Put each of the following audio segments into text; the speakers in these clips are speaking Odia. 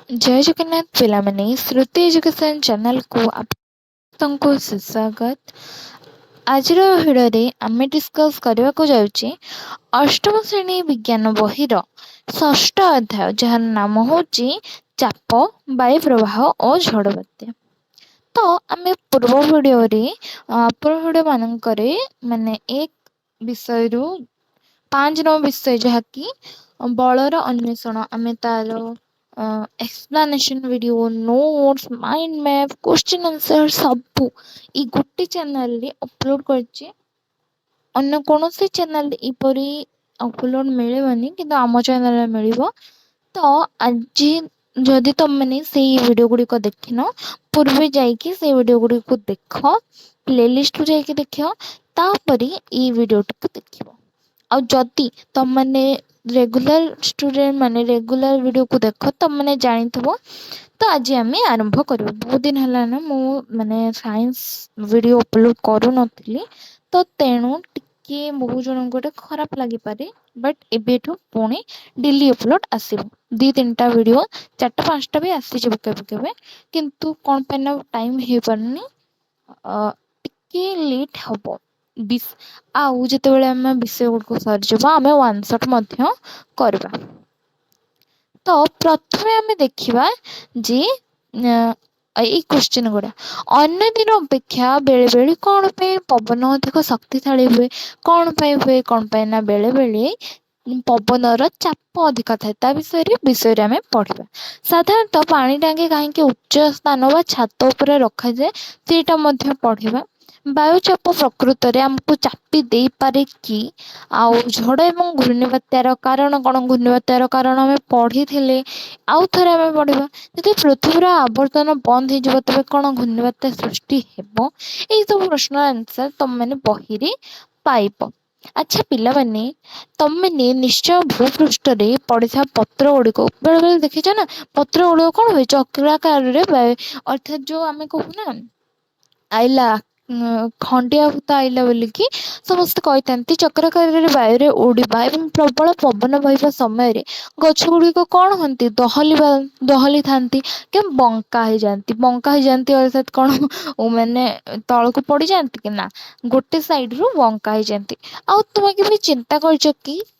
जय जगन्नाथ पिलाମାନେ ଶ୍ରୁତି ଏଜୁକେସନ୍ ଚ୍ୟାନେଲକୁ ଆପଣଙ୍କୁ ସୁସ୍ୱାଗତ। ଆଜିର ଭିଡ଼ିଓରେ ଆମେ ଡିସ୍କସ୍ କରିବାକୁ ଯାଉଛି ଅଷ୍ଟମ ଶ୍ରେଣୀ ବିଜ୍ଞାନ ବହିର ଷଷ୍ଠ ଅଧ୍ୟାୟ, ଯାହାର ନାମ ହେଉଛି ଚାପ, ବାୟୁ ପ୍ରବାହ ଓ ଝଡ଼ ବାତ୍ୟା। ତ ଆମେ ପୂର୍ବ ଭିଡ଼ିଓମାନଙ୍କରେ ଏକ ବିଷୟରୁ 5 ନମ୍ବର ବିଷୟ, ଯାହାକି ବଳର ଅନ୍ୱେଷଣ, ଆମେ ତାର explanation video, notes, mind map, question answer सबू ई गोटे चैनल रे अपलोड करछि। अन्य कौनसी चैनल इपरी अपलोड मिलेबनी, किंतु आम चैनल रे मिलिबो। तो आज जदि तुम मैंने से वीडियो गुड़ी को देखिन, पूर्वे जाइए से वीडियो गुड़ी को देख, प्लेलिस्ट जाइए देख, तापरी ई वीडियो को देख। आ जदि तुम मैंने रेगुलर स्टूडेंट माने रेगुलर वीडियो को देख, तुम मैंने जानी थो। तो आज आम आरंभ कर बहुत दिन है ना मु माने साइंस वीडियो अपलोड करू नथिली, तो तेणु टिके बहुत जन गोटे खराब लगी पारे, बट एबेठु पुणी डेली अपलोड आसीबो। 2-3टा वीडियो 4-5टा भी आसी जब केबे किंतु कोन पैना टाइम हे परनी, टिके लेट हबो। आउ जितेबाला आम विषय गुड़ सरीजा आम वन शॉट करवा। तो प्रथमे आम देखा जे यही क्वेश्चन गुड़ा अन्य दिन अपेक्षा बेले बेले कौन पे पवन अधिक शक्तिशाली हुए, कौन पे हुए, कौन पे ना बेले बेले पवनर चाप अधिक थाए विषय आम पढ़ा। साधारणतः पानी टांगी कहीं उच्च स्थान व छात उपर रखा जाए सेटा पढ़ा। वायुचाप प्रकृत में आमको चापी दे पारे कि आउ झड़ एवं घूर्णिबात्यार कारण कौन, घूर्णिबात्यार कारण आम पढ़ी थे, आउ थे आम पढ़ा। जब पृथ्वीर आवर्तन बंद हो तेज कौन घूर्णिबात्या सृष्टि हेबो। यही सब प्रश्न आंसर तुम मैंने बही रे पाइब। अच्छा पिला माने तुम मैंने निश्चय भूपृष्ठ रे पड़ी पत्र गुड़िक बेले बेले देखीच ना, पत्र गुड़िक कौन हुए चक्राकार, अर्थात जो आम कहूना आइला खंडिया भूत आइला बोलिकी समस्त कही चक्राकार वायु उड़ीबा एवं प्रबल पवन बहिबा समय गछ गुड़िक कौन होती दहली था कि बंका हो जाती। बंका हो जाती अर्थात कौन मैंने तल को पड़ जाती कि ना, गोटे साइड रु बंका हो जाती। आ तुम कि चिंता कर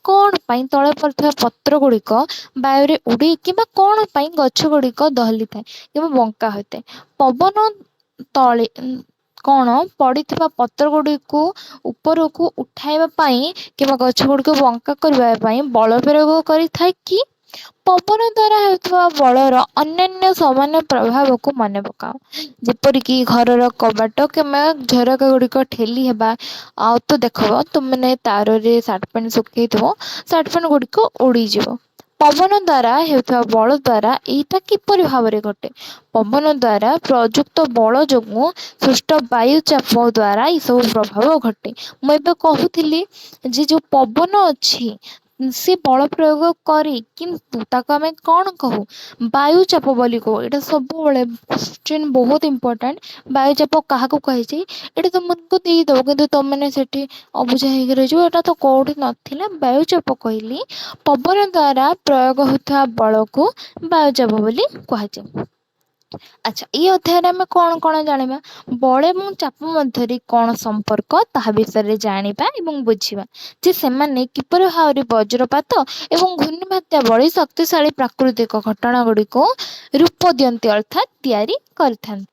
कौन पाई तले पड़ता पत्र गुड़िक वायु उड़ी कि कौन पाई गछ गुड़िक दहली थाए कि बंका होता है। पवन तले कौन पड़ी पत्र गुड़िक ऊपर को उठाइबा कि गछ गुड़िक बंका करने बल प्रयोग करें कि पवन द्वारा होता बलर अन्य सामान्य प्रभाव को मन पकाओ, जेपरिक घर कबाट कि झरका गुड़िक ठेली हेबा। आ तो देख तुम मैंने तार रे सार्ट पैंट सुखई थो, सार्ट पैंट गुड़िक उड़ीज। पवन द्वारा होता बल द्वारा यहीटा किपर भाव में घटे, पवन द्वारा प्रयुक्त बल जो सृष्ट वायुचाप द्वारा ये सब प्रभाव घटे। मुझे कहूली जो पवन अच्छी सी बल प्रयोग करे किंतु ताको आमे कौन कहू, वायुचाप बोली कहू। यहाँ सब क्वेश्चन बहुत इंपोर्टेंट। वायुचाप क्या कही ये तुमको देदे कि तुम मैंने अबुझा हो रही तो कौटी नाला। वायुचाप कहली पवन द्वारा प्रयोग होता बल को वायुचाप बोली कहुए। अच्छा ये अध्याय आम कौन कौन जाना, बल एवं चाप मध्य कौन संपर्क ता विषय जाना और बुझा, जे से किपर भाव में वज्रपात एवं घूर्णिबात्या भली शक्तिशाली प्राकृतिक घटना गुड़िक रूप दियंती अर्थात तैयारी करथां।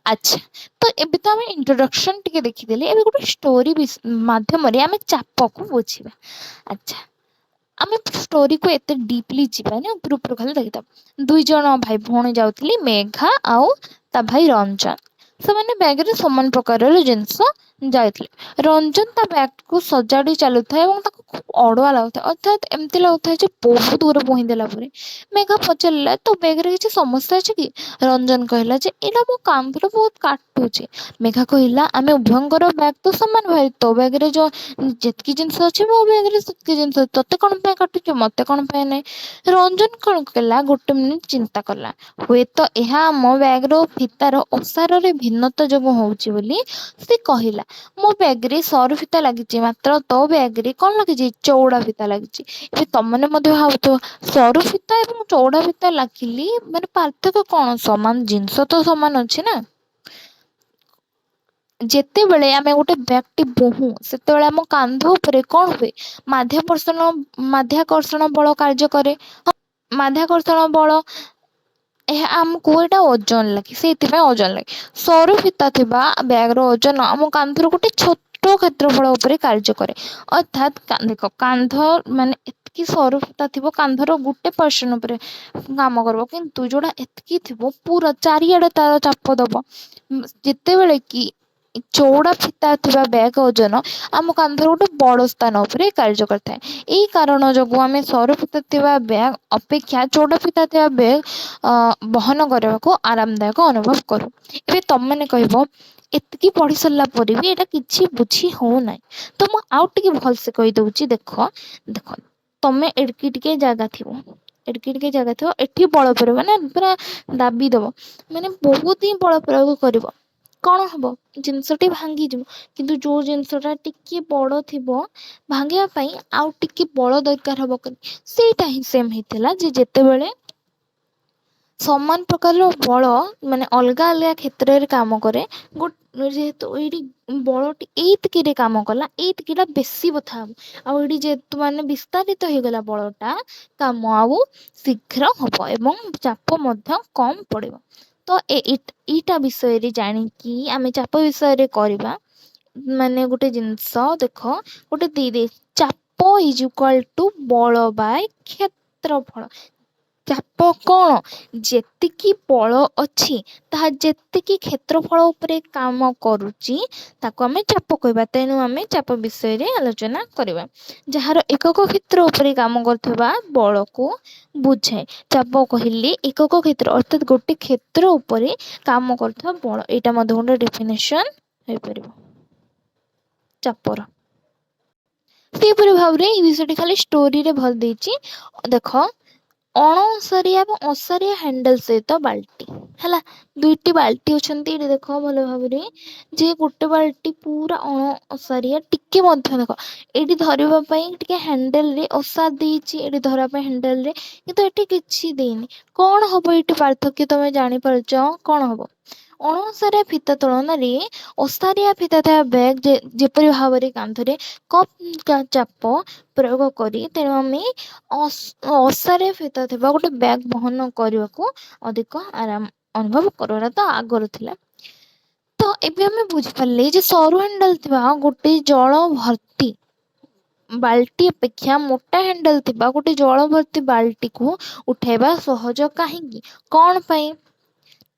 अच्छा तो एबे तो आम इंट्रोडक्शन टिके देखीदेले, एबे गोटे स्टोरी माध्यम आम चाप को बुझा। अच्छा आम स्टोरी को एत डीपली जीवानी, ऊपर खाली देखा। 2 जन भाई भौणी जाऊली, मेघा आउ ता भाई रंजन। से मैंने बैग रे समान प्रकार जिनस जाइए। रंजन ता बैग को सजाड़ी चलु था, खूब अड़ुआ लगुता, अर्थात एमती लगुता है बहुत दूर बोहीदेला। मेघा पचारा तो बैग रे किसी समस्या अच्छे कि? रंजन कहला जे एला मो कांधर बहुत କାଟୁଛି। मेघा କହିଲା ଆମେ ଉଭୟଙ୍କର ବ୍ୟାଗ୍ ତ ସମାନ ଭାଇ, ତୋ ବ୍ୟାଗରେ ଯେତିକି ଜିନିଷ ଅଛି ମୋ ବ୍ୟାଗରେ ସେତିକି ଜିନିଷ ଅଛି, ତୋତେ କ'ଣ ପାଇଁ କାଟୁଛୁ ମତେ କ'ଣ ପାଇଁ ନାହିଁ। ରଞ୍ଜନ କ'ଣ କଲା, ଗୋଟେ ମିନିଟ୍ ଚିନ୍ତା କଲା, ହୁଏତ ଏହା ଆମ ବ୍ୟାଗର ଫିତାର ଓସାରରେ ଭିନ୍ନତା ଯୋଗୁଁ ହେଉଛି ବୋଲି ସେ କହିଲା, ମୋ ବ୍ୟାଗରେ ସରୁ ଫିତା ଲାଗିଛି, ମାତ୍ର ତୋ ବ୍ୟାଗରେ କ'ଣ ଲାଗିଛି, ଚଉଡ଼ା ଫିତା ଲାଗିଛି। ଏବେ ତମମାନେ ମଧ୍ୟ ଭାବୁଥିବ ସରୁ ଫିତା ଏବଂ ଚଉଡ଼ା ଫିତା ଲାଗିଲେ ମାନେ ପାର୍ଥକ୍ୟ କ'ଣ, ସମାନ ଜିନିଷ ତ ସମାନ ଅଛି ନା। ଯେତେବେଳେ ଆମେ ଗୋଟେ ବ୍ୟାଗଟି ବୋହୁ ସେତେବେଳେ ଆମ କାନ୍ଧ ଉପରେ କ'ଣ ହୁଏ, ମାଧ୍ୟାକର୍ଷଣ ବଳ କାର୍ଯ୍ୟ କରେ। ମାଧ୍ୟାକର୍ଷଣ ବଳ, ଏହା ଆମକୁ ଏଇଟା ଓଜନ ଲାଗେ, ସେଇଥିପାଇଁ ଓଜନ ଲାଗେ। ସରୁ ଫିତା ଥିବା ବ୍ୟାଗର ଓଜନ ଆମ କାନ୍ଧର ଗୋଟେ ଛୋଟ କ୍ଷେତ୍ରଫଳ ଉପରେ କାର୍ଯ୍ୟ କରେ। ଅର୍ଥାତ୍ ଦେଖ, କାନ୍ଧ ମାନେ ଏତିକି ସରୁ ଫିତା ଥିବ କାନ୍ଧର ଗୋଟେ ପର୍ସନ ଉପରେ କାମ କରିବ, କିନ୍ତୁ ଯୋଉଟା ଏତିକି ଥିବ ପୁରା ଚାରିଆଡ଼େ ତାର ଚାପ ଦବ। ଯେତେବେଳେ କି ଚଉଡ଼ା ଫିତା ଥିବା ବ୍ୟାଗ୍ ଓଜନ ଆମ କାନ୍ଧର ଗୋଟେ ବଡ଼ ସ୍ଥାନ ଉପରେ କାର୍ଯ୍ୟ କରିଥାଏ। ଏହି କାରଣ ଯୋଗୁଁ ଆମେ ସରୁ ଫିତା ଥିବା ବ୍ୟାଗ୍ ଅପେକ୍ଷା ଚଉଡ଼ା ଫିତା ଥିବା ବ୍ୟାଗ୍ ବହନ କରିବାକୁ ଆରାମଦାୟକ ଅନୁଭବ କରୁ। ଏବେ ତମମାନେ କହିବ ଏତିକି ପଢ଼ି ସାରିଲା ପରେ ବି ଏଇଟା କିଛି ବୁଝି ହେଉନାହିଁ, ତ ମୁଁ ଆଉ ଟିକେ ଭଲସେ କହିଦେଉଛି। ଦେଖ ଦେଖ ତମେ ଏଡ଼ିକି ଟିକେ ଜାଗା ଥିବ, ଏଠି ବଳ ପ୍ରୟୋଗ ମାନେ ପୁରା ଦାବି ଦେବ, ମାନେ ବହୁତ ହିଁ ବଳ ପ୍ରୟୋଗ କରିବ, କ'ଣ ହେବ, ଜିନିଷଟି ଭାଙ୍ଗିଯିବ। କିନ୍ତୁ ଯେଉଁ ଜିନିଷଟା ଟିକେ ବଡ଼ ଥିବ, ଭାଙ୍ଗିବା ପାଇଁ ଆଉ ଟିକେ ବଳ ଦରକାର ହେବ। ସେଇଟା ହିଁ ସେମ୍ ହେଇଥିଲା ଯେ ଯେତେବେଳେ ସମାନ ପ୍ରକାରର ବଳ ମାନେ ଅଲଗା ଅଲଗା କ୍ଷେତ୍ରରେ କାମ କରେ, ଯେହେତୁ ଏଇଠି ବଳଟି ଏଇତିକିରେ କାମ କଲା, ଏଇତିକିଟା ବେଶୀ ବଥା ହେବ, ଆଉ ଏଇଠି ଯେହେତୁ ମାନେ ବିସ୍ତାରିତ ହେଇଗଲା ବଳଟା, କାମ ଆଉ ଶୀଘ୍ର ହେବ ଏବଂ ଚାପ ମଧ୍ୟ କମ୍ ପଡ଼ିବ। ତ ଏଇଟା ବିଷୟରେ ଜାଣିକି ଆମେ ଚାପ ବିଷୟରେ କରିବା। ମାନେ ଗୋଟେ ଜିନିଷ ଦେଖ, ଗୋଟେ ଚାପ ଇଜ୍ ଇକ୍ୱାଲ୍ ଟୁ ବଳ ବାଇ କ୍ଷେତ୍ରଫଳ। ଚାପ କ'ଣ, ଯେତିକି ବଳ ଅଛି ତାହା ଯେତିକି କ୍ଷେତ୍ରଫଳ ଉପରେ କାମ କରୁଛି ତାକୁ ଆମେ ଚାପ କହିବା। ତେଣୁ ଆମେ ଚାପ ବିଷୟରେ ଆଲୋଚନା କରିବା, ଯାହାର ଏକକ କ୍ଷେତ୍ର ଉପରେ କାମ କରୁଥିବା ବଳକୁ ବୁଝାଏ। ଚାପ କହିଲେ ଏକକ କ୍ଷେତ୍ର, ଅର୍ଥାତ୍ ଗୋଟେ କ୍ଷେତ୍ର ଉପରେ କାମ କରୁଥିବା ବଳ, ଏଇଟା ମଧ୍ୟ ଗୋଟେ ଡେଫିନେସନ୍ ହୋଇପାରିବ ଚାପର। ସେହିପରି ଭାବରେ এই ବିଷୟଟି ଖାଲି ଷ୍ଟୋରିରେ ଭଲ ଦେଇଛି। ଦେଖ, ଅଣଓସାରିଆ ଏବଂ ଓସାରିଆ ହ୍ୟାଣ୍ଡେଲ୍ ସହିତ ବାଲ୍ଟି ହେଲା, ଦୁଇଟି ବାଲ୍ଟି ଅଛନ୍ତି। ଏଠି ଦେଖ ଭଲ ଭାବରେ ଯେ ଗୋଟେ ବାଲ୍ଟି ପୁରା ଅଣଓସାରିଆ, ଟିକେ ମଧ୍ୟ ଦେଖ ଏଇଠି ଧରିବା ପାଇଁ ଟିକେ ହ୍ୟାଣ୍ଡେଲରେ ଓସା ଦେଇଛି, ଏଠି ଧରିବା ପାଇଁ ହ୍ୟାଣ୍ଡେଲରେ, କିନ୍ତୁ ଏଠି କିଛି ଦେଇନି। କ'ଣ ହେବ ଏଇଠି ପାର୍ଥକ୍ୟ ତମେ ଜାଣିପାରୁଛ କ'ଣ ହେବ? ଅଣଓସାରିଆ ଫିତା ତୁଳନାରେ ଓସାରିଆ ଫିତା ଥିବା ବ୍ୟାଗ୍ ଯେପରି ଭାବରେ କାନ୍ଧରେ କମ୍ ଚାପ ପ୍ରୟୋଗ କରି, ତେଣୁ ଆମେ ଓସାରିଆ ଫିତା ଥିବା ଗୋଟେ ବ୍ୟାଗ୍ ବହନ କରିବାକୁ ଅଧିକ ଆରାମ ଅନୁଭବ କରୁ। ଏଇଟା ତ ଆଗରୁ ଥିଲା। ତ ଏବେ ଆମେ ବୁଝିପାରିଲେ ଯେ ସରୁ ହ୍ୟାଣ୍ଡେଲ୍ ଥିବା ଗୋଟେ ଜଳ ଭର୍ତ୍ତି ବାଲ୍ଟି ଅପେକ୍ଷା ମୋଟା ହ୍ୟାଣ୍ଡେଲ୍ ଥିବା ଗୋଟେ ଜଳ ଭର୍ତ୍ତି ବାଲ୍ଟିକୁ ଉଠାଇବା ସହଜ କାହିଁକି, କ'ଣ ପାଇଁ?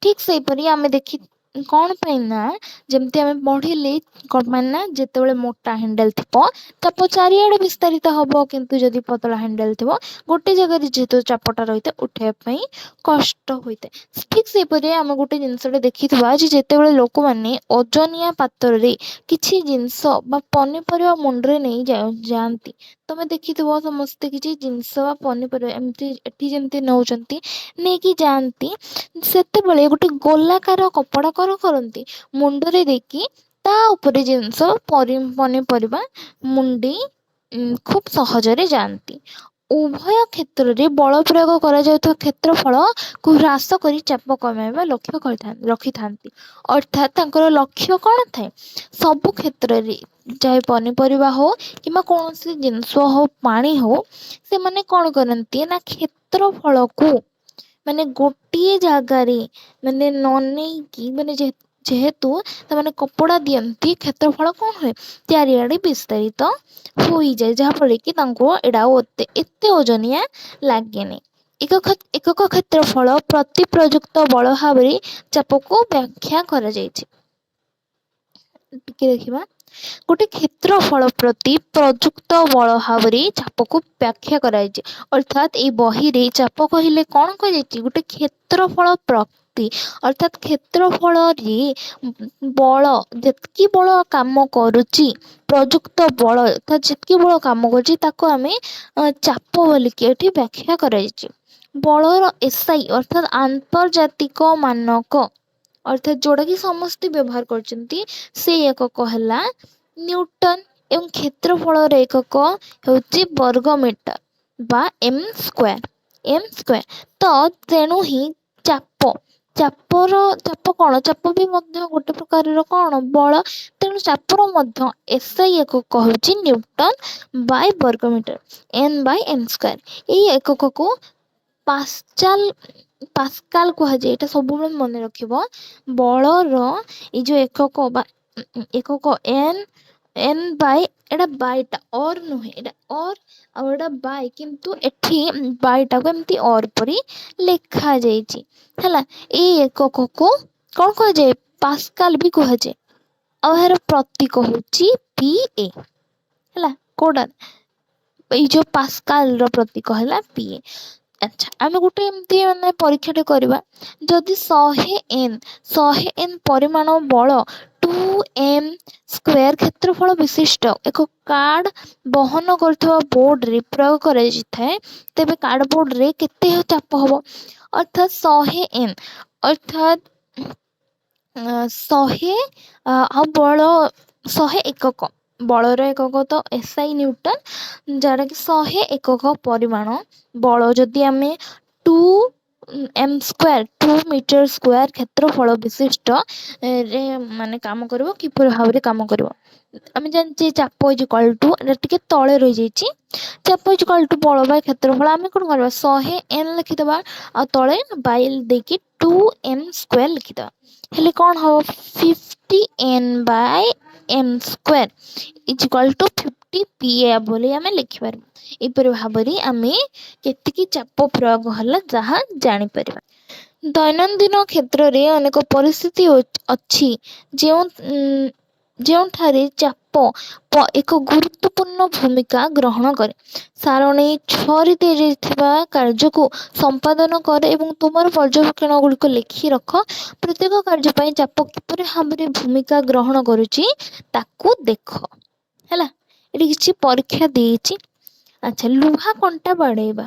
ଠିକ୍ ସେହିପରି ଆମେ କ'ଣ ପାଇଁ ନା, ଯେମିତି ଆମେ ପଢ଼ିଲେ କ'ଣ ପାଇଁ ନା, ଯେତେବେଳେ ମୋଟା ହ୍ୟାଣ୍ଡେଲ୍ ଥିବ ଚାପ ଚାରିଆଡ଼େ ବିସ୍ତାରିତ ହେବ, କିନ୍ତୁ ଯଦି ପତଳା ହ୍ୟାଣ୍ଡେଲ୍ ଥିବ ଗୋଟେ ଜାଗାରେ ଯେହେତୁ ଚାପଟା ରହିଥାଏ ଉଠାଇବା ପାଇଁ କଷ୍ଟ ହୋଇଥାଏ। ଠିକ୍ ସେହିପରି ଆମେ ଗୋଟେ ଜିନିଷଟେ ଦେଖିଥିବା ଯେ ଯେତେବେଳେ ଲୋକମାନେ ଓଜନିଆ ପାତ୍ରରେ କିଛି ଜିନିଷ ବା ପନିପରିବା ମୁଣ୍ଡରେ ନେଇ ଯାଆନ୍ତି, ତମେ ଦେଖିଥିବ ସମସ୍ତେ କିଛି ଜିନିଷ ବା ପନିପରିବା ଏମିତି ଏଠି ଯେମିତି ନେଉଛନ୍ତି ନେଇକି ଯାଆନ୍ତି, ସେତେବେଳେ ଗୋଟେ ଗୋଲାକାର କପଡ଼ା କ'ଣ କରନ୍ତି, ମୁଣ୍ଡରେ ଦେଇକି ତା ଉପରେ ଜିନିଷ ପନିପରିବା ମୁଣ୍ଡେଇ ଖୁବ୍ ସହଜରେ ଯାଆନ୍ତି। ଉଭୟ କ୍ଷେତ୍ରରେ ବଳ ପ୍ରୟୋଗ କରାଯାଉଥିବା କ୍ଷେତ୍ରଫଳକୁ ହ୍ରାସ କରି ଚାପ କମାଇବା ଲକ୍ଷ୍ୟ ରଖିଥାନ୍ତି। ଅର୍ଥାତ୍ ତାଙ୍କର ଲକ୍ଷ୍ୟ କ'ଣ ଥାଏ, ସବୁ କ୍ଷେତ୍ରରେ ଚାହେ ପନିପରିବା ହେଉ କିମ୍ବା କୌଣସି ଜିନିଷ ହେଉ, ପାଣି ହେଉ, ସେମାନେ କ'ଣ କରନ୍ତି ନା କ୍ଷେତ୍ରଫଳକୁ ମାନେ ଗୋଟିଏ ଜାଗାରେ ମାନେ ନ ନେଇକି, ମାନେ ଯେହେତୁ ସେମାନେ କପଡ଼ା ଦିଅନ୍ତି, କ୍ଷେତ୍ରଫଳ କ'ଣ ହୁଏ, ଚାରିଆଡ଼େ ବିସ୍ତାରିତ ହୋଇଯାଏ, ଯାହାଫଳରେ କି ତାଙ୍କୁ ଏଇଟା ଆଉ ଏତେ ଓଜନିଆ ଲାଗେନି। ଏକକ କ୍ଷେତ୍ରଫଳ ପ୍ରତି ପ୍ରଯୁକ୍ତ ବଳ ଭାବରେ ଚାପକୁ ବ୍ୟାଖ୍ୟା କରାଯାଇଛି। ଟିକେ ଦେଖିବା, ଗୋଟେ କ୍ଷେତ୍ରଫଳ ପ୍ରତି ପ୍ରଯୁକ୍ତ ବଳ ଭାବରେ ଚାପକୁ ବ୍ୟାଖ୍ୟା କରାଯାଇଛି। ଅର୍ଥାତ୍ ଏଇ ବହିରେ ଚାପ କହିଲେ କ'ଣ କୁହାଯାଇଛି, ଗୋଟେ କ୍ଷେତ୍ରଫଳ ଶକ୍ତି ଅର୍ଥାତ୍ କ୍ଷେତ୍ରଫଳରେ ବଳ ଯେତିକି ବଳ କାମ କରୁଛି ପ୍ରଯୁକ୍ତ ବଳ ଅର୍ଥାତ୍ ଯେତିକି ବଳ କାମ କରୁଛି ତାକୁ ଆମେ ଚାପ ବୋଲିକି ଏଠି ବ୍ୟାଖ୍ୟା କରାଯାଇଛି। ବଳର ଏସ୍ଆଇ ଅର୍ଥାତ୍ ଆନ୍ତର୍ଜାତିକ ମାନକ ଅର୍ଥାତ୍ ଯୋଉଟାକି ସମସ୍ତେ ବ୍ୟବହାର କରୁଛନ୍ତି ସେଇ ଏକକ ହେଲା ନ୍ୟୁଟନ ଏବଂ କ୍ଷେତ୍ରଫଳର ଏକକ ହେଉଛି ବର୍ଗମିଟର ବା ଏମ୍ ସ୍କୋୟାର। ତ ତେଣୁ ହିଁ ଚାପ ଚାପ କ'ଣ? ଚାପ ବି ମଧ୍ୟ ଗୋଟେ ପ୍ରକାରର କ'ଣ ବଳ। ତେଣୁ ଚାପର ମଧ୍ୟ ଏସ୍ଆଇ ଏକକ ହେଉଛି ନ୍ୟୁଟନ ବାଇ ବର୍ଗମିଟର N/m²। ଏଇ ଏକକକୁ ପାସ୍କାଲ କୁହାଯାଏ। ଏଇଟା ସବୁବେଳେ ମନେ ରଖିବ। ବଳର ଏଇ ଯୋଉ ଏକକ ବା ଏକକ N ବାଇ ଏଇଟା ବାଇଟା ଅର୍ ନୁହେଁ, ଏଇଟା ଅର୍ ଆଉ ଏଇଟା ବାଇ, କିନ୍ତୁ ଏଠି ବାଇଟାକୁ ଏମିତି ଅର୍ ପରି ଲେଖାଯାଇଛି ହେଲା। ଏଇ ଏକକକୁ କ'ଣ କୁହାଯାଏ? ପାସ୍କାଲ ବି କୁହାଯାଏ। ଆଉ ଏହାର ପ୍ରତୀକ ହେଉଛି PA ହେଲା। କୋଉଟା? ଏଇ ଯୋଉ ପାସ୍କାଲର ପ୍ରତୀକ ହେଲା PA। ଆଚ୍ଛା, ଆମେ ଗୋଟେ ଏମିତି ମାନେ ପରୀକ୍ଷାଟେ କରିବା। ଯଦି 100n ପରିମାଣ ବଳ 2m² କ୍ଷେତ୍ରଫଳ ବିଶିଷ୍ଟ ଏକ କାର୍ଡ ବହନ କରୁଥିବା ବୋର୍ଡରେ ପ୍ରୟୋଗ କରାଯାଇଥାଏ, ତେବେ କାର୍ଡବୋର୍ଡରେ କେତେ ଚାପ ହବ? ଅର୍ଥାତ୍ 100n ଅର୍ଥାତ୍ 100 ଆଉ ବଳ 100 ଏକକ। ବଳର ଏକକ ତ ଏସ୍ଆଇ ନ୍ୟୁଟନ, ଯାହାକି 100 ଏକକ ପରିମାଣ ବଳ ଯଦି ଆମେ 2m², 2 ମିଟର ସ୍କୋୟାର କ୍ଷେତ୍ରଫଳ ବିଶିଷ୍ଟ ରେ ମାନେ କାମ କରିବ। କିପରି ଭାବରେ କାମ କରିବ? ଆମେ ଜାଣିଛେ ଚାପ = ଏଟା ଟିକେ ତଳେ ରହିଯାଇଛି। ଚାପ = ବଳ ବା କ୍ଷେତ୍ରଫଳ। ଆମେ କ'ଣ କରିବା? 100n ଲେଖିଦେବା ଆଉ ତଳେ ବାଇ ଦେଇକି 2m² ଲେଖିଦେବା। ହେଲେ କ'ଣ ହବ? 50n/m² = 50 PA ବୋଲି ଆମେ ଲେଖିପାରିବା। ଏପରି ଭାବରେ ଆମେ କେତିକି ଚାପ ପ୍ରୟୋଗ ହେଲା ଯାହା ଜାଣିପାରିବା। ଦୈନନ୍ଦିନ କ୍ଷେତ୍ରରେ ଅନେକ ପରିସ୍ଥିତି ଅଛି ଯେଉଁଠାରେ ଚାପ ଏକ ଗୁରୁତ୍ୱପୂର୍ଣ୍ଣ ଭୂମିକା ଗ୍ରହଣ କରେ। ସାରଣୀ 6ରେ ଦିଆଯାଇଥିବା କାର୍ଯ୍ୟକୁ ସମ୍ପାଦନ କର ଏବଂ ତୁମର ପର୍ଯ୍ୟବେକ୍ଷଣ ଗୁଡ଼ିକ ଲେଖି ରଖ। ପ୍ରତ୍ୟେକ କାର୍ଯ୍ୟ ପାଇଁ ଚାପ କିପରି ଭାବରେ ଭୂମିକା ଗ୍ରହଣ କରୁଛି ତାକୁ ଦେଖ ହେଲା। ଏଠି କିଛି ପରୀକ୍ଷା ଦେଇଛି। ଆଚ୍ଛା, ଲୁହା କଣ୍ଟା ବାଡ଼େଇବା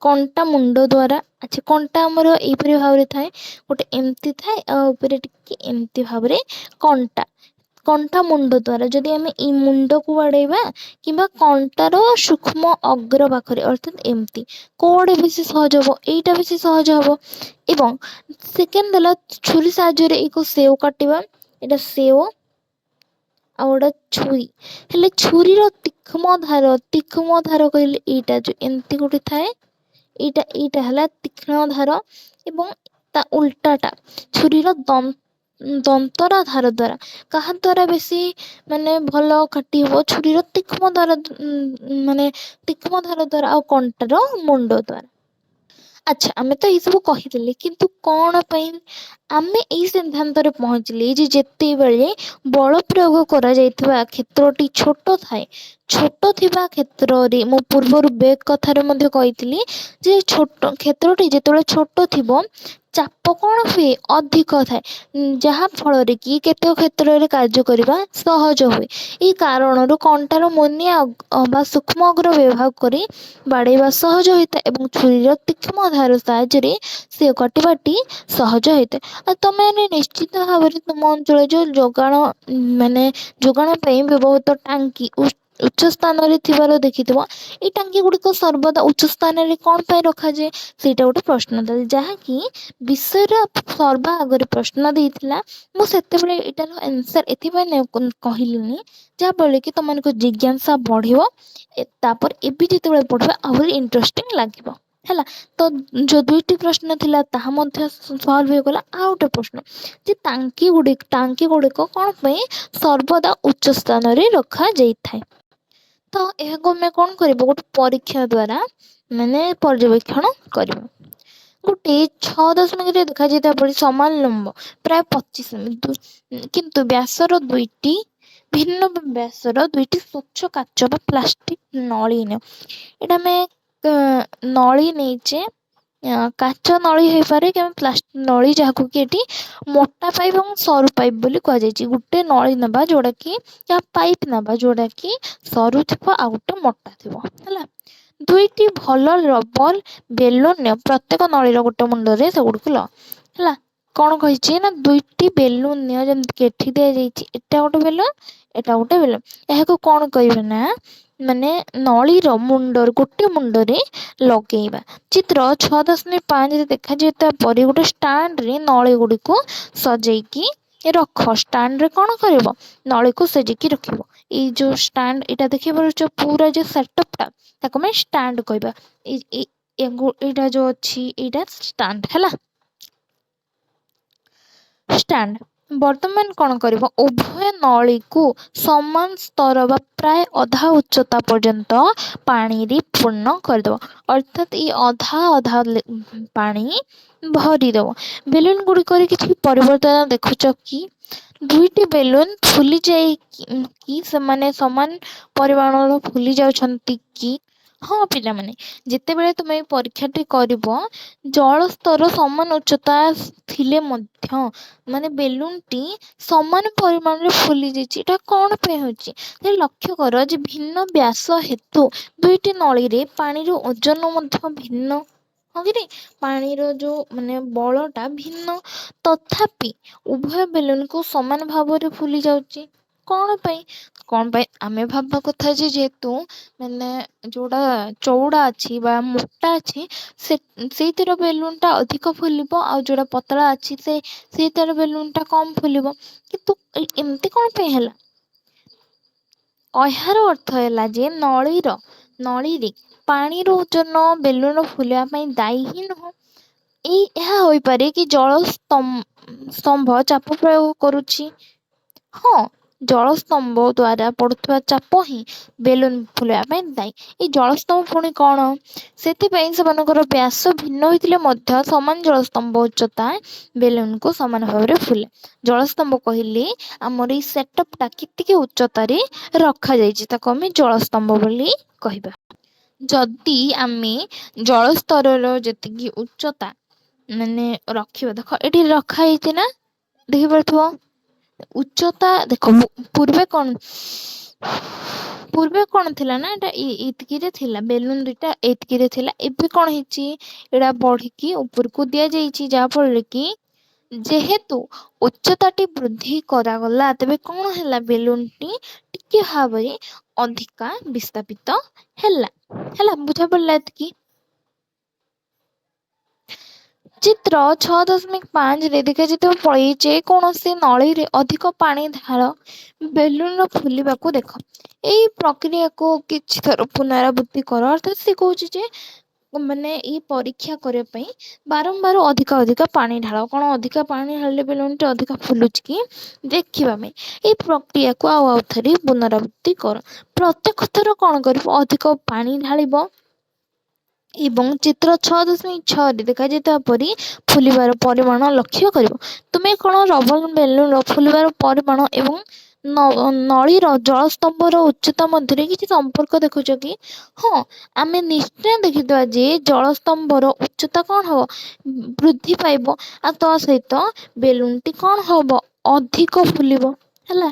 କଣ୍ଟା ମୁଣ୍ଡ ଦ୍ୱାରା। ଆଚ୍ଛା, କଣ୍ଟା ଆମର ଏଇପରି ଭାବରେ ଥାଏ, ଗୋଟେ ଏମିତି ଥାଏ ଆଉ ଉପରେ ଟିକେ ଏମିତି ଭାବରେ କଣ୍ଟା ମୁଣ୍ଡ ଦ୍ୱାରା ଯଦି ଆମେ ଏଇ ମୁଣ୍ଡକୁ ବାଡ଼େଇବା କିମ୍ବା କଣ୍ଟାର ସୂକ୍ଷ୍ମ ଅଗ୍ର ପାଖରେ ଅର୍ଥାତ୍ ଏମିତି, କୋଉଟା ବେଶୀ ସହଜ ହବ? ଏଇଟା ବେଶୀ ସହଜ ହବ। ଏବଂ ସେକେଣ୍ଡ ହେଲା ଛୁରୀ ସାହାଯ୍ୟରେ ଏକ ସେଓ କାଟିବା। ଏଇଟା ସେଓ ଆଉ ଏଇଟା ଛୁରୀ। ହେଲେ ଛୁରୀର ତୀକ୍ଷ୍ମ ଧାର କହିଲେ ଏଇଟା ଯୋଉ ଏମିତି ଗୋଟେ ଥାଏ, ଏଇଟା ହେଲା ତୀକ୍ଷ୍ଣ ଧାର ଏବଂ ତା ଉଲ୍ଟାଟା ଛୁରୀର ଦନ୍ତରା ଧାର ଦ୍ୱାରା। କାହା ଦ୍ୱାରା ବେଶୀ ମାନେ ଭଲ କାଟି ହେବ? ଛୁରୀର ତୀକ୍ଷ୍ମ ଧାର ଦ୍ୱାରା ଆଉ କଣ୍ଟାର ମୁଣ୍ଡ ଦ୍ୱାରା। ଆଚ୍ଛା, ଆମେ ତ ଏଇସବୁ କହିଦେଲେ, କିନ୍ତୁ କ'ଣ ପାଇଁ ଆମେ ଏଇ ସିଦ୍ଧାନ୍ତରେ ପହଞ୍ଚିଲେ ଯେ ଯେତେବେଳେ ବଳ ପ୍ରୟୋଗ କରାଯାଇଥିବା କ୍ଷେତ୍ରଟି ଛୋଟ ଥାଏ, ଛୋଟ ଥିବା କ୍ଷେତ୍ରରେ ମୁଁ ପୂର୍ବରୁ ବେକ୍ କଥାରେ ମଧ୍ୟ କହିଥିଲି ଯେ କ୍ଷେତ୍ରଟି ଯେତେବେଳେ ଛୋଟ ଥିବ ଚାପ କ'ଣ ହୁଏ? ଅଧିକ ଥାଏ, ଯାହା ଫଳରେ କି କେତେକ କ୍ଷେତ୍ରରେ କାର୍ଯ୍ୟ କରିବା ସହଜ ହୁଏ। ଏହି କାରଣରୁ କଣ୍ଟାର ମୁନିଆ ବା ସୂକ୍ଷ୍ମ ଅଗ୍ର ବ୍ୟବହାର କରି ବାଡ଼େଇବା ସହଜ ହୋଇଥାଏ ଏବଂ ଛୁରୀର ତୀକ୍ଷ୍ମ ଧାର ସାହାଯ୍ୟରେ ସେ କାଟିବାଟି ସହଜ ହୋଇଥାଏ। ଆଉ ତମେ ନିଶ୍ଚିତ ଭାବରେ ତୁମ ଅଞ୍ଚଳରେ ଯେଉଁ ଯୋଗାଣ ପାଇଁ ବ୍ୟବହୃତ ଟାଙ୍କି ଉଚ୍ଚ ସ୍ଥାନରେ ଥିବାର ଦେଖିଥିବ। ଏଇ ଟାଙ୍କି ଗୁଡ଼ିକ ସର୍ବଦା ଉଚ୍ଚ ସ୍ଥାନରେ କ'ଣ ପାଇଁ ରଖାଯାଏ? ସେଇଟା ଗୋଟେ ପ୍ରଶ୍ନ ଥାଏ, ଯାହାକି ବିଷୟର ସର୍ବା ଆଗରେ ପ୍ରଶ୍ନ ଦେଇଥିଲା। ମୁଁ ସେତେବେଳେ ଏଇଟାର ଆନ୍ସର୍ ଏଥିପାଇଁ କହିଲିନି ଯାହାଫଳରେ କି ତୁମମାନଙ୍କୁ ଜିଜ୍ଞାସା ବଢ଼ିବ। ତାପରେ ଏବେ ଯେତେବେଳେ ପଢ଼ିବା ଆହୁରି ଇଣ୍ଟରେଷ୍ଟିଂ ଲାଗିବ ହେଲା। ତ ଯେଉଁ 2ଟି ପ୍ରଶ୍ନ ଥିଲା ତାହା ମଧ୍ୟ ସଲ୍ଭ ହୋଇଗଲା। ଆଉ ଗୋଟେ ପ୍ରଶ୍ନ ଯେ ଟାଙ୍କି ଗୁଡ଼ିକ କ'ଣ ପାଇଁ ସର୍ବଦା ଉଚ୍ଚ ସ୍ଥାନରେ ରଖାଯାଇଥାଏ? ତ ଏହାକୁ ଆମେ କ'ଣ କରିବା? ଗୋଟେ ପରୀକ୍ଷା ଦ୍ୱାରା ପର୍ଯ୍ୟବେକ୍ଷଣ କରିବା। ଗୋଟେ 6.ରେ ଦେଖାଯାଇଥିବା ପରି ସମାନ ଲମ୍ବ ପ୍ରାୟ 25 ମି, କିନ୍ତୁ ବ୍ୟାସର ଭିନ୍ନ ବ୍ୟାସର 2ଟି ସ୍ୱଚ୍ଛ କାଚ ବା ପ୍ଲାଷ୍ଟିକ ନଳୀ ନିଅ। ଏଇଟା ଆମେ ନଳୀ ନେଇଛେ କାଚ ନଳୀ ହେଇପାରେ କିମ୍ବା ପ୍ଲାଷ୍ଟିକ ନଳୀ, ଯାହାକୁ କି ଏଠି ମୋଟା ପାଇପ୍ ଏବଂ ସରୁ ପାଇପ୍ ବୋଲି କୁହାଯାଇଛି। ଗୋଟେ ନଳୀ ନେବା ଯୋଉଟାକି ପାଇପ୍ ନେବା ଯୋଉଟାକି ସରୁ ଥିବ ଆଉ ଗୋଟେ ମୋଟା ଥିବ ହେଲା। ଦୁଇଟି ଭଲ ରବର ବେଲୁନ ନିଅ, ପ୍ରତ୍ୟେକ ନଳୀର ଗୋଟେ ମୁଣ୍ଡରେ ସେଗୁଡ଼ିକୁ ହେଲା। କଣ କହିଛି ନା ଦୁଇଟି ବେଲୁନ ନିଅ, ଯେମିତିକି ଏଠି ଦିଆଯାଇଛି ଏଟା ଗୋଟେ ବେଲୁନ, ଏଟା ଗୋଟେ ବେଲୁନ। ଏହାକୁ କଣ କହିବେ ନା ମାନେ ନଳୀର ଗୋଟେ ମୁଣ୍ଡରେ ଲଗେଇବା। ଚିତ୍ର 6.5ରେ ଦେଖାଯାଇଥିବା ପରି ଗୋଟେ ଷ୍ଟାଣ୍ଡରେ ନଳୀ ଗୁଡ଼ିକୁ ସଜେଇକି ରଖ। ଷ୍ଟାଣ୍ଡରେ କଣ କରିବ, ନଳୀକୁ ସଜେଇକି ରଖିବ। ଏଇ ଯୋଉ ଷ୍ଟାଣ୍ଡ ଏଇଟା ଦେଖିପାରୁଛ, ପୁରା ଯୋଉ ସେଟଅପଟା ତାକୁ ଆମେ ଷ୍ଟାଣ୍ଡ କହିବା। ଏଇଟା ଯୋଉ ଅଛି ଏଇଟା ଷ୍ଟାଣ୍ଡ ହେଲା। ଷ୍ଟାଣ୍ଡ ବର୍ତ୍ତମାନ କଣ କରିବ, ଉଭୟ ନଳୀକୁ ସମାନ ସ୍ତର ବା ପ୍ରାୟ ଅଧା ଉଚ୍ଚତା ପର୍ଯ୍ୟନ୍ତ ପାଣିରେ ପୂର୍ଣ୍ଣ କରିଦେବ। ଅର୍ଥାତ୍ ଏଇ ଅଧା ପାଣି ଭରିଦେବ। ବେଲୁନ ଗୁଡ଼ିକରେ କିଛି ପରିବର୍ତ୍ତନ ଦେଖୁଛ କି? ଦୁଇଟି ବେଲୁନ ଫୁଲି ଯାଇକି ସେମାନେ ସମାନ ପରିମାଣର ଫୁଲି ଯାଉଛନ୍ତି କି? ହଁ ପିଲାମାନେ, ଯେତେବେଳେ ତୁମେ ପରୀକ୍ଷାଟି କରିବ, ଜଳ ସ୍ତର ସମାନ ଉଚ୍ଚତା ଥିଲେ ମଧ୍ୟ ମାନେ ବେଲୁନଟି ସମାନ ପରିମାଣରେ ଫୁଲି ଯାଇଛି। ଏଟା କଣ ପାଇଁ ହେଉଛି? ଲକ୍ଷ୍ୟ କର ଯେ ଭିନ୍ନ ବ୍ୟାସ ହେତୁ ଦୁଇଟି ନଳୀରେ ପାଣିର ଓଜନ ମଧ୍ୟ ଭିନ୍ନ। ହଁ କି ନାହିଁ? ପାଣିର ଯୋଉ ମାନେ ବଳଟା ଭିନ୍ନ, ତଥାପି ଉଭୟ ବେଲୁନକୁ ସମାନ ଭାବରେ ଫୁଲି ଯାଉଛି। କଣ ପାଇଁ? ଆମେ ଭାବିବା କଥା ଯେ ଯେହେତୁ ମାନେ ଯୋଉଟା ଚଉଡ଼ା ଅଛି ବା ମୋଟା ଅଛି ସେଇଥିର ବେଲୁନଟା ଅଧିକ ଫୁଲିବ, ଆଉ ଯୋଉଟା ପତଳା ଅଛି ସେଇଥିର ବେଲୁନଟା କମ୍ ଫୁଲିବ। କିନ୍ତୁ ଏମିତି କଣ ପାଇଁ ହେଲା? ଏହାର ଅର୍ଥ ହେଲା ଯେ ନଳୀରେ ପାଣିର ଓଜନ ବେଲୁନ ଫୁଲିବା ପାଇଁ ଦାୟୀ ହିଁ ନୁହଁ। ଏହା ହୋଇପାରେ କି ଜଳ ସ୍ତମ୍ଭ ଚାପ ପ୍ରୟୋଗ କରୁଛି। ହଁ, ଜଳସ୍ତମ୍ଭ ଦ୍ୱାରା ପଡ଼ୁଥିବା ଚାପ ହିଁ ବେଲୁନ ଫୁଲିବା ପାଇଁ ଦାୟୀ। ଏଇ ଜଳସ୍ତମ୍ଭ ପୁଣି କଣ? ସେଥିପାଇଁ ସେମାନଙ୍କର ବ୍ୟାସ ଭିନ୍ନ ହୋଇଥିଲେ ମଧ୍ୟ ସମାନ ଜଳସ୍ତମ୍ଭ ଉଚ୍ଚତା ବେଲୁନକୁ ସମାନ ଭାବରେ ଫୁଲେ। ଜଳସ୍ତମ୍ଭ କହିଲେ ଆମର ଏଇ ସେଟଅପଟା କେତିକି ଉଚ୍ଚତାରେ ରଖାଯାଇଛି ତାକୁ ଆମେ ଜଳସ୍ତମ୍ଭ ବୋଲି କହିବା। ଯଦି ଆମେ ଜଳସ୍ତରର ଯେତିକି ଉଚ୍ଚତା ମାନେ ରଖିବା, ଦେଖ ଏଠି ରଖା ହେଇଛି ନା, ଦେଖିପାରୁଥିବ ଉଚ୍ଚତା। ଦେଖ ପୂର୍ବେ କଣ ଥିଲା ନା, ଏଟା ଏତିକିରେ ଥିଲା, ବେଲୁନ ଦୁଇଟା ଏତିକିରେ ଥିଲା। ଏବେ କଣ ହେଇଛି, ଏଇଟା ବଢିକି ଉପରକୁ ଦିଆଯାଇଛି, ଯାହାଫଳରେ କି ଯେହେତୁ ଉଚ୍ଚତାଟି ବୃଦ୍ଧି କରାଗଲା, ତେବେ କଣ ହେଲା, ବେଲୁନଟି ଟିକେ ଭାବରେ ଅଧିକା ବିସ୍ଥାପିତ ହେଲା। ବୁଝାପଡ଼ିଲା ଏତିକି? ଚିତ୍ର 6.5ରେ ଦେଖାଯାଇଥିବା ପରି ଯେକୌଣସି ନଳୀରେ ଅଧିକ ପାଣି ଢାଳ, ବେଲୁନର ଫୁଲିବାକୁ ଦେଖ। ଏଇ ପ୍ରକ୍ରିୟାକୁ କିଛି ଥର ପୁନରାବୃତ୍ତି କର। ଅର୍ଥାତ୍ ସେ କହୁଛି ଯେ ମାନେ ଏଇ ପରୀକ୍ଷା କରିବା ପାଇଁ ବାରମ୍ବାର ଅଧିକା ପାଣି ଢାଳ। କଣ ଅଧିକା ପାଣି ଢାଳିଲେ ବେଲୁନଟି ଅଧିକା ଫୁଲୁଛି କି ଦେଖିବା ପାଇଁ ଏଇ ପ୍ରକ୍ରିୟାକୁ ଆଉ ଥରେ ପୁନରାବୃତ୍ତି କର। ପ୍ରତ୍ୟେକ ଥର କଣ କରିବ, ଅଧିକ ପାଣି ଢାଳିବ ଏବଂ ଚିତ୍ର 6.6ରେ ଦେଖାଯାଇଥିବା ପରି ଫୁଲିବାର ପରିମାଣ ଲକ୍ଷ୍ୟ କରିବ। ତୁମେ କଣ ରବର ବେଲୁନର ଫୁଲିବାର ପରିମାଣ ଏବଂ ନଳୀର ଜଳସ୍ତମ୍ଭର ଉଚ୍ଚତା ମଧ୍ୟରେ କିଛି ସମ୍ପର୍କ ଦେଖୁଛ କି? ହଁ, ଆମେ ନିଶ୍ଚୟ ଦେଖିଥିବା ଯେ ଜଳସ୍ତମ୍ଭର ଉଚ୍ଚତା କଣ ହବ, ବୃଦ୍ଧି ପାଇବ, ଆଉ ତା ସହିତ ବେଲୁନଟି କଣ ହବ, ଅଧିକ ଫୁଲିବ ହେଲା।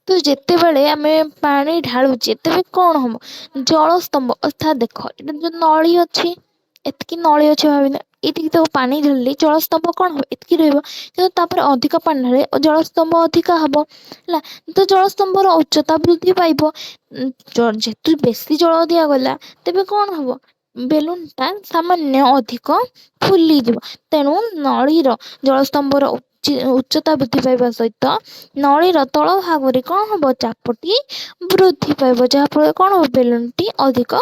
ତ ଯେତେବେଳେ ଆମେ ପାଣି ଢାଳୁଛେ ତେବେ କଣ ହବ, ଜଳସ୍ତମ୍ଭ ଅର୍ଥାତ୍ ଦେଖ ଏଇଟା ଯୋଉ ନଳୀ ଅଛି, ଏତିକି ନଳୀ ଅଛି ଭାବିନେ, ଏଇଠିକି ତାକୁ ପାଣି ଢାଳିଲେ ଜଳସ୍ତମ୍ଭ କଣ ହବ, ଏତିକି ରହିବ। କିନ୍ତୁ ତାପରେ ଅଧିକ ପାଣି ଢାଳିଲେ ଜଳସ୍ତମ୍ଭ ଅଧିକା ହବ ହେଲା। ତ ଜଳସ୍ତମ୍ଭର ଉଚ୍ଚତା ବୃଦ୍ଧି ପାଇବ। ଯେହେତୁ ବେଶୀ ଜଳ ଦିଆଗଲା ତେବେ କଣ ହବ, ବେଲୁନଟା ସାମାନ୍ୟ ଅଧିକ ଫୁଲିଯିବ। ତେଣୁ ନଳୀର ଜଳସ୍ତମ୍ଭର ଉଚ୍ଚତା ବୃଦ୍ଧି ପାଇବା ସହିତ ନଳୀର ତଳ ଭାଗରେ କଣ ହବ, ଚାପଟି ବୃଦ୍ଧି ପାଇବ, ଯାହାଫଳରେ କଣ ହବ, ବେଲୁନଟି ଅଧିକ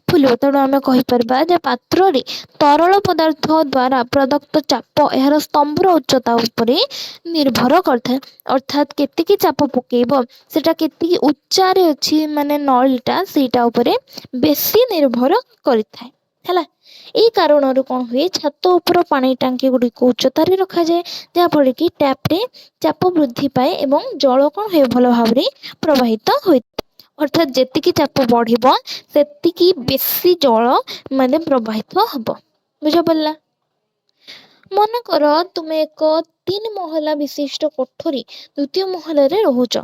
ଫୁଲିବ। ତେଣୁ ଆମେ କହିପାରିବା ଯେ ପାତ୍ରରେ ତରଳ ପଦାର୍ଥ ଦ୍ୱାରା ପ୍ରଦତ୍ତ ଚାପ ଏହାର ସ୍ତମ୍ଭର ଉଚ୍ଚତା ଉପରେ ନିର୍ଭର କରିଥାଏ। ଅର୍ଥାତ୍ କେତିକି ଚାପ ପକେଇବ, ସେଟା କେତିକି ଉଚ୍ଚାରେ ଅଛି, ମାନେ ନଳୀଟା ସେଇଟା ଉପରେ ବେଶୀ ନିର୍ଭର କରିଥାଏ ହେଲା। ଏଇ କାରଣରୁ କଣ ହୁଏ, ଛାତ ଉପର ପାଣି ଟାଙ୍କି ଗୁଡ଼ିକୁ ଉଚ୍ଚତାରେ ରଖାଯାଏ, ଯାହାଫଳରେ କି ଟ୍ୟାପରେ ଚାପ ବୃଦ୍ଧି ପାଏ ଏବଂ ଜଳ କଣ ହୁଏ, ଭଲ ଭାବରେ ପ୍ରବାହିତ ହୋଇଥାଏ। ଅର୍ଥାତ୍ ଯେତିକି ଚାପ ବଢ଼ିବ ସେତିକି ବେଶୀ ଜଳ ମାନେ ପ୍ରବାହିତ ହବ। ବୁଝା ପଡ଼ିଲା? ମନେକର ତୁମେ ଏକ 3 ମହଲା ବିଶିଷ୍ଟ କୋଠରୀ ଦ୍ୱିତୀୟ ମହଲାରେ ରହୁଛ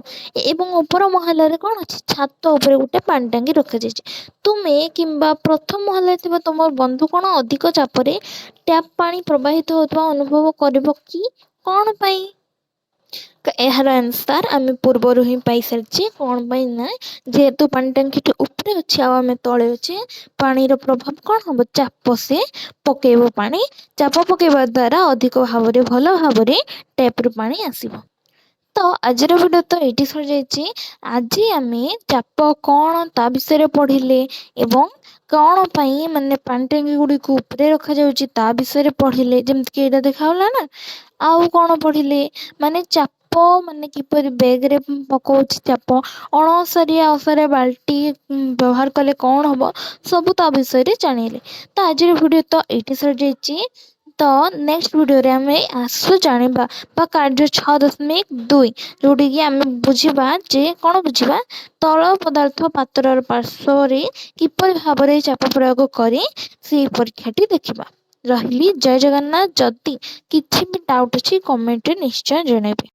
ଏବଂ ଉପର ମହଲାରେ କ'ଣ ଅଛି, ଛାତ ଉପରେ ଗୋଟେ ପାଣି ଟାଙ୍କି ରଖାଯାଇଛି। ତୁମେ କିମ୍ବା ପ୍ରଥମ ମହଲାରେ ଥିବା ତୁମ ବନ୍ଧୁ କ'ଣ ଅଧିକ ଚାପରେ ଟ୍ୟାପ୍ ପାଣି ପ୍ରବାହିତ ହେଉଥିବା ଅନୁଭବ କରିବ କି? କ'ଣ ପାଇଁ? ଏହାର ଆନ୍ସର୍ ଆମେ ପୂର୍ବରୁ ହିଁ ପାଇସାରିଛେ। କ'ଣ ପାଇଁ ନା, ଯେହେତୁ ପାଣି ଟାଙ୍କିଟି ଉପରେ ଅଛି ଆଉ ଆମେ ତଳେ ଅଛେ, ପାଣିର ପ୍ରଭାବ କ'ଣ ହେବ, ଚାପ ସେ ପକେଇବ ପାଣି। ଚାପ ପକେଇବା ଦ୍ୱାରା ଅଧିକ ଭାବରେ ଭଲ ଭାବରେ ଟ୍ୟାପ୍ରୁ ପାଣି ଆସିବ। ତ ଆଜିର ଭିଡ଼ିଓ ତ ଏଇଠି ସରିଯାଇଛି। ଆଜି ଆମେ ଚାପ କ'ଣ ତା ବିଷୟରେ ପଢ଼ିଲେ ଏବଂ କ'ଣ ପାଇଁ ମାନେ ପାଣି ଟାଙ୍କି ଗୁଡ଼ିକୁ ଉପରେ ରଖାଯାଉଛି ତା ବିଷୟରେ ପଢ଼ିଲେ, ଯେମିତିକି ଏଇଟା ଦେଖାଗଲା ନା। ଆଉ କ'ଣ ପଢ଼ିଲେ, ମାନେ ଚାପ ମାନେ କିପରି ବ୍ୟାଗ୍ରେ ପକାଉଛି ଚାପ, ଅଣଓସାରିଆ ଓସାରିଆ ବାଲ୍ଟି ବ୍ୟବହାର କଲେ କ'ଣ ହେବ, ସବୁ ତା ବିଷୟରେ ଜାଣିଲେ। ତ ଆଜିର ଭିଡ଼ିଓ ତ ଏଇଠି ସରିଯାଇଛି। ତ ନେକ୍ସଟ ଭିଡ଼ିଓରେ ଆମେ ଜାଣିବା ବା କାର୍ଯ୍ୟ 6.2, ଯେଉଁଠିକି ଆମେ ବୁଝିବା ଯେ କ'ଣ ବୁଝିବା, ତଳ ପଦାର୍ଥ ପାତ୍ରର ପାର୍ଶ୍ୱରେ କିପରି ଭାବରେ ଚାପ ପ୍ରୟୋଗ କରି ସେହି ପରୀକ୍ଷାଟି ଦେଖିବା। ରହିଲି, ଜୟ ଜଗନ୍ନାଥ। ଯଦି କିଛି ବି ଡାଉଟ୍ ଅଛି କମେଣ୍ଟରେ ନିଶ୍ଚୟ ଜଣାଇବେ।